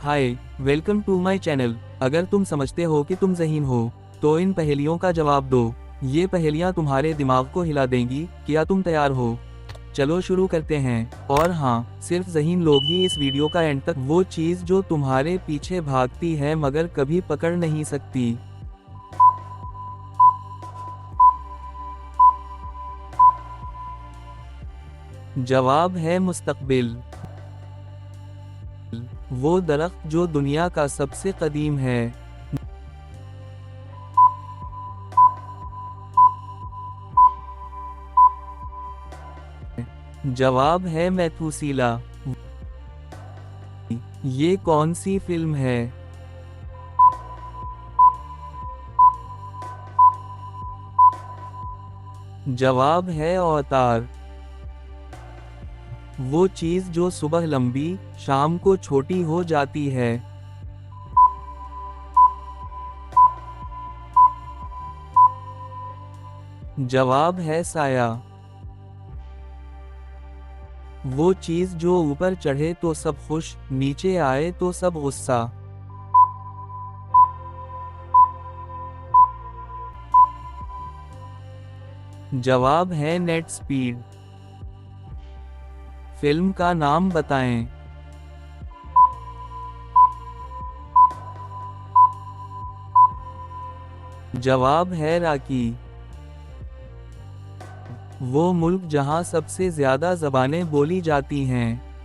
Hi, welcome to my channel. अगर तुम समझते हो कि तुम ज़हीन हो, तो इन पहेलियों का जवाब दो। ये पहेलियाँ तुम्हारे दिमाग को हिला देंगी। क्या तुम तैयार हो? चलो शुरू करते हैं। और हाँ, सिर्फ ज़हीन लोग ही इस वीडियो का एंड तक। वो चीज़ जो तुम्हारे पीछे भागती है मगर कभी पकड़ नहीं सकती। जवाब है मुस्तकबिल। वो दरख्त जो दुनिया का सबसे कदीम है। जवाब है मैथुसीला। ये कौन सी फिल्म है? जवाब है अवतार। वो चीज़ जो सुबह लंबी, शाम को छोटी हो जाती है। जवाब है साया। वो चीज़ जो ऊपर चढ़े तो सब खुश, नीचे आए तो सब गुस्सा। जवाब है नेट स्पीड। फिल्म का नाम बताएं। जवाब है राकी। वो मुल्क जहां सबसे ज्यादा ज़बानें बोली जाती हैं।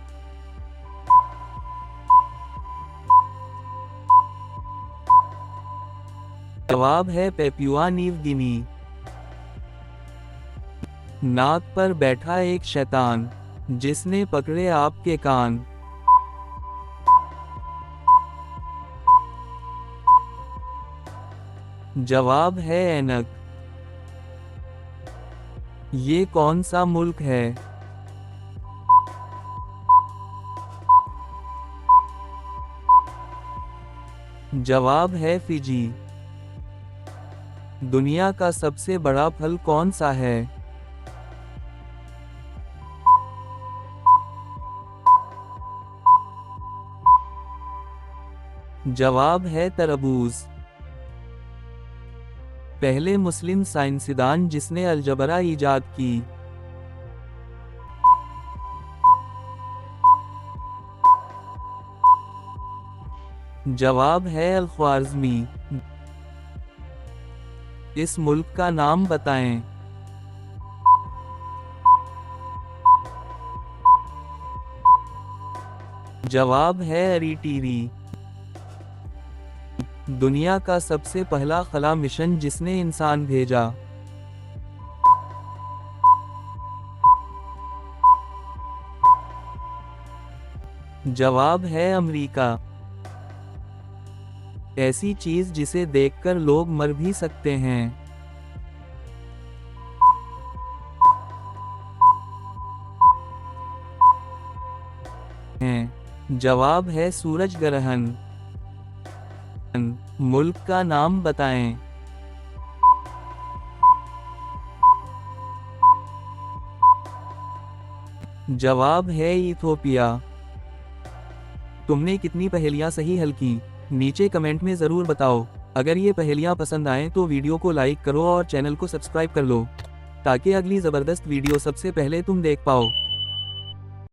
जवाब है पेपुआ न्यू गिनी। नाक पर बैठा एक शैतान, जिसने पकड़े आपके कान। जवाब है ऐनक। ये कौन सा मुल्क है? जवाब है फिजी। दुनिया का सबसे बड़ा फल कौन सा है? जवाब है तरबूज। पहले मुस्लिम साइंसदान जिसने अलजबरा इजाद की। जवाब है अल-ख्वारिज़मी। इस मुल्क का नाम बताएं। जवाब है अरीटीरी। दुनिया का सबसे पहला खला मिशन जिसने इंसान भेजा। जवाब है अमेरिका। ऐसी चीज जिसे देखकर लोग मर भी सकते हैं। जवाब है सूरज ग्रहण। मुल्क का नाम बताएं। जवाब है इथोपिया। तुमने कितनी पहेलियां सही हल की? नीचे कमेंट में ज़रूर बताओ। अगर ये पहेलियां पसंद आएं तो वीडियो को लाइक करो और चैनल को सब्सक्राइब कर लो, ताकि अगली ज़बरदस्त वीडियो सबसे पहले तुम देख पाओ।